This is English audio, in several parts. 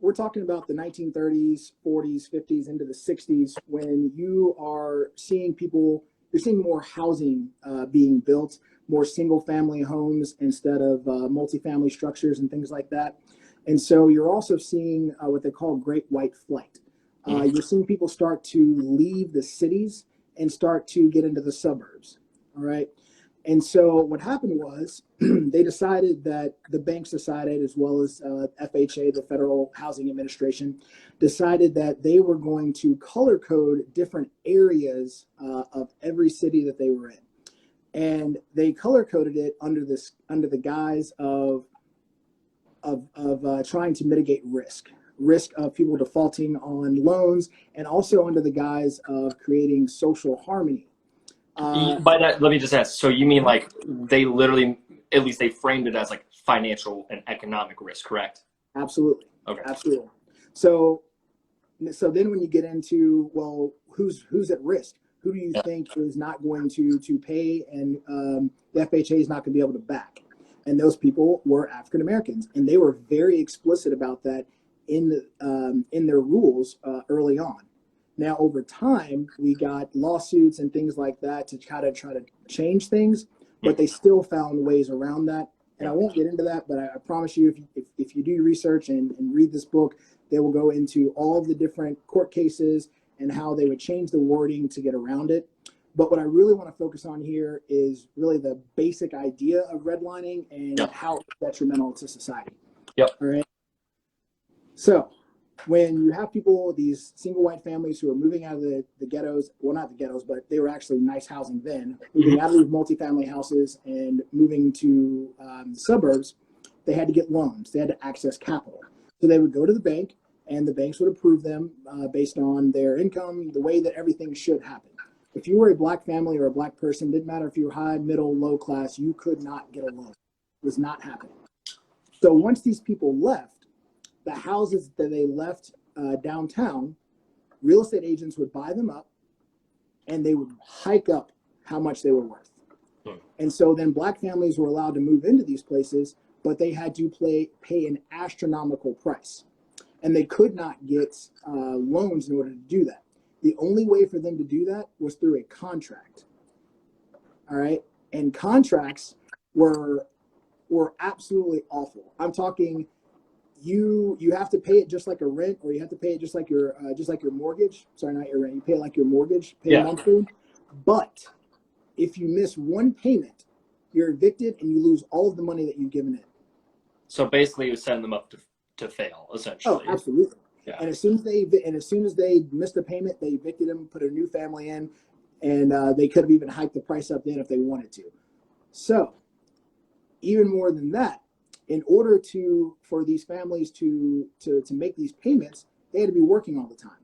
we're talking about the 1930s, 40s, 50s, into the 60s, when you're seeing more housing being built, more single family homes instead of multifamily structures and things like that. And so you're also seeing what they call Great White Flight. You're seeing people start to leave the cities and start to get into the suburbs. All right. And so what happened was the banks decided, as well as FHA, the Federal Housing Administration, decided that they were going to color code different areas of every city that they were in. And they color coded it under the guise of trying to mitigate risk of people defaulting on loans, and also under the guise of creating social harmony. By that, let me just ask. So you mean like they literally, at least they framed it as like financial and economic risk, correct? Absolutely. Okay. Absolutely. So then when you get into, well, who's at risk? Who do you think is not going to pay, and the FHA is not going to be able to back? And those people were African Americans, and they were very explicit about that in their rules early on. Now, over time, we got lawsuits and things like that to try to change things, but they still found ways around that. And I won't get into that, but I promise you, if you do research and read this book, they will go into all of the different court cases and how they would change the wording to get around it. But what I really want to focus on here is really the basic idea of redlining and how it's detrimental to society. Yep. All right. So when you have people, these single white families who are moving out of the ghettos, well, not the ghettos, but they were actually nice housing then, moving out of these multifamily houses and moving to the suburbs, they had to get loans. They had to access capital. So they would go to the bank, and the banks would approve them based on their income, the way that everything should happen. If you were a black family or a black person, didn't matter if you were high, middle, low class, you could not get a loan. It was not happening. So once these people left, the houses that they left downtown, real estate agents would buy them up, and they would hike up how much they were worth. And so then black families were allowed to move into these places, but they had to pay an astronomical price. And they could not get loans in order to do that. The only way for them to do that was through a contract. All right. And contracts were absolutely awful. I'm talking, you have to pay it just like a rent, or you have to pay it just like your mortgage. Sorry, not your rent. You pay it like your mortgage, monthly. But if you miss one payment, you're evicted and you lose all of the money that you've given in. So basically, you're setting them up to fail, essentially. Oh, absolutely. Yeah. And as soon as they missed a payment, they evicted them, put a new family in, and they could have even hiked the price up then if they wanted to. So, even more than that, in order for these families to make these payments, they had to be working all the time.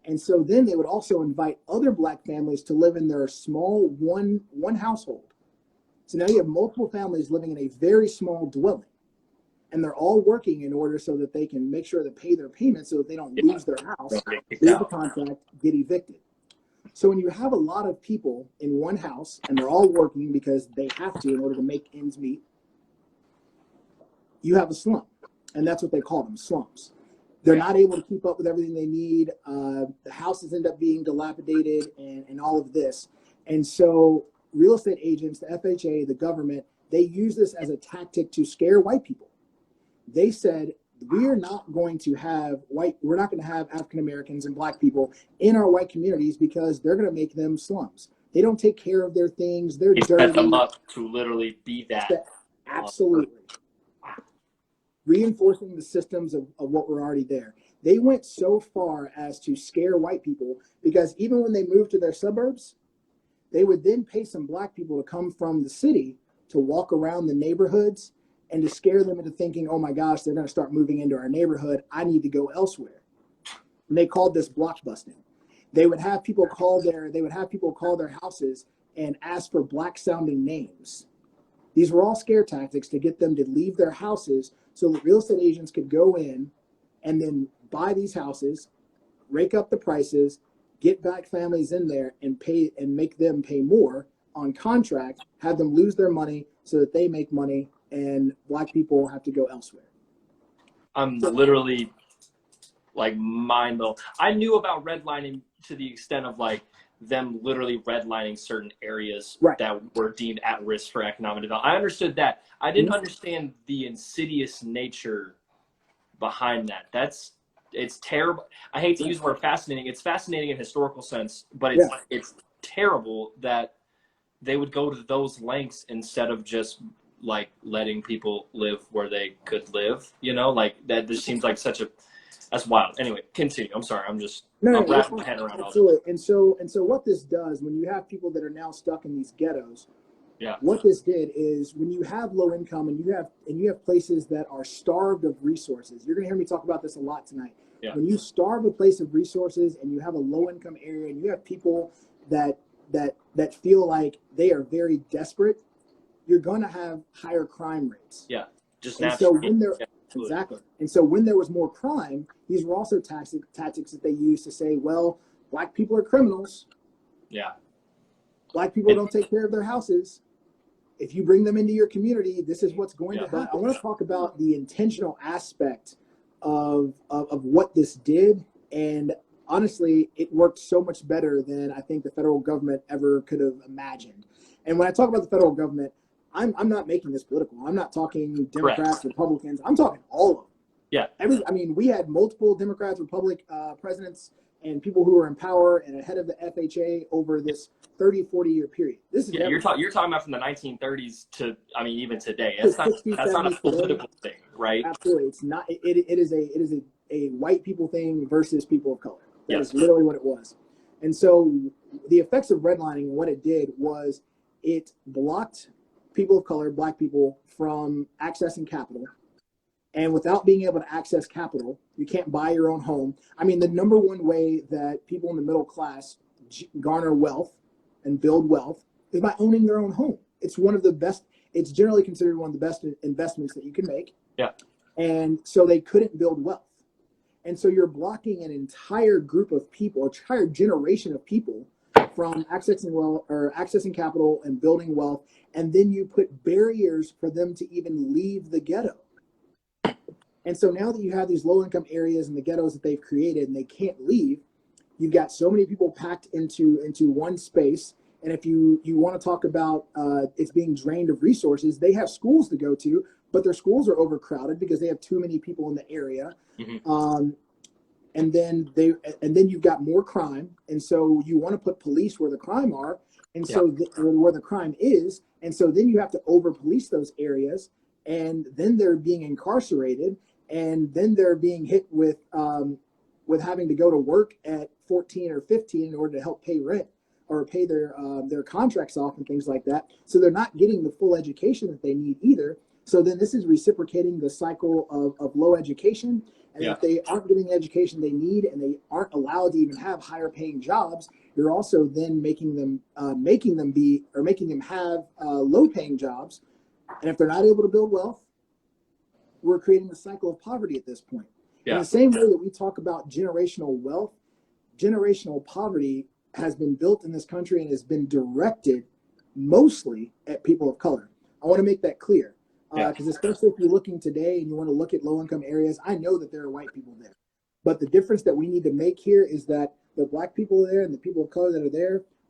And so then they would also invite other black families to live in their small one household. So now you have multiple families living in a very small dwelling. And they're all working in order so that they can make sure to pay their payments so that they don't lose their house, lose the contract, get evicted. So when you have a lot of people in one house and they're all working because they have to in order to make ends meet, you have a slum. And that's what they call them, slums. They're not able to keep up with everything they need. The houses end up being dilapidated and all of this. And so real estate agents, the FHA, the government, they use this as a tactic to scare white people. They said, we're not going to have African Americans and black people in our white communities because they're going to make them slums. They don't take care of their things. They're dirty. Set them up to literally be that. Absolutely. Reinforcing the systems of what were already there. They went so far as to scare white people because even when they moved to their suburbs, they would then pay some black people to come from the city to walk around the neighborhoods and to scare them into thinking, oh my gosh, they're going to start moving into our neighborhood. I need to go elsewhere. And they called this block busting. They would have people call their houses and ask for black sounding names. These were all scare tactics to get them to leave their houses so that real estate agents could go in and then buy these houses, rake up the prices, get black families in there and pay and make them pay more on contract, have them lose their money so that they make money, and black people have to go elsewhere. I'm literally like mind blowing. I knew about redlining to the extent of like them literally redlining certain areas Right. that were deemed at risk for economic development. I understood that. I didn't understand the insidious nature behind that. It's terrible. I hate to use the word fascinating. It's fascinating in historical sense, but it's terrible that they would go to those lengths instead of just like letting people live where they could live, you know, like that just seems like that's wild. Anyway, continue. I'm sorry. I'm wrapping my head around all absolutely. And so what this does when you have people that are now stuck in these ghettos, what this did is when you have low income and you have places that are starved of resources, you're going to hear me talk about this a lot tonight. When you starve a place of resources and you have a low income area and you have people that feel like they are very desperate, you're going to have higher crime rates. Yeah, just and naturally. so when there exactly, and so when there was more crime, these were also tactics that they used to say, well, black people are criminals. Yeah, black people don't take care of their houses. If you bring them into your community, this is what's going to happen. I want to talk about the intentional aspect of what this did, and honestly, it worked so much better than I think the federal government ever could have imagined. And when I talk about the federal government, I'm not making this political. I'm not talking Democrats, Republicans. I'm talking all of them. Yeah. We had multiple Democrats, presidents, and people who were in power and ahead of the FHA over this 30, 40-year period. This is you're talking about from the 1930s to, even today. That's not a political thing, right? Absolutely. It's not. It is a white people thing versus people of color. That is literally what it was. And so the effects of redlining, what it did was it blocked people of color, black people, from accessing capital. And without being able to access capital, you can't buy your own home. The number one way that people in the middle class garner wealth and build wealth is by owning their own home. It's one of the best. It's generally considered one of the best investments that you can make. Yeah. And so they couldn't build wealth. And so you're blocking an entire group of people, an entire generation of people from accessing wealth or accessing capital and building wealth. And then you put barriers for them to even leave the ghetto. And so now that you have these low income areas and the ghettos that they've created and they can't leave, you've got so many people packed into one space. And if you want to talk about it's being drained of resources, they have schools to go to, but their schools are overcrowded because they have too many people in the area. Mm-hmm. And then you've got more crime, and so you want to put police where the crime are, and so where the crime is, and so then you have to over police those areas, and then they're being incarcerated, and then they're being hit with having to go to work at 14 or 15 in order to help pay rent or pay their contracts off and things like that. So they're not getting the full education that they need either. So then this is reciprocating the cycle of low education. And if they aren't getting the education they need and they aren't allowed to even have higher paying jobs, you're also then making them have low paying jobs. And if they're not able to build wealth, we're creating a cycle of poverty at this point. In the same way that we talk about generational wealth, generational poverty has been built in this country and has been directed mostly at people of color. I want to make that clear. Because especially if you're looking today and you want to look at low-income areas, I know that there are white people there. But the difference that we need to make here is that the black people there and the people of color that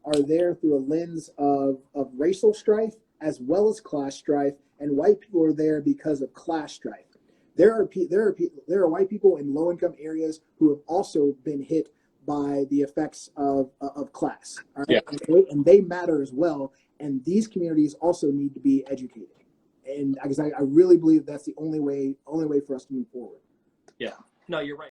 are there through a lens of racial strife as well as class strife, and white people are there because of class strife. There are white people in low-income areas who have also been hit by the effects of class. All right? And they matter as well. And these communities also need to be educated. And because I really believe that's the only way for us to move forward. Yeah. No, you're right.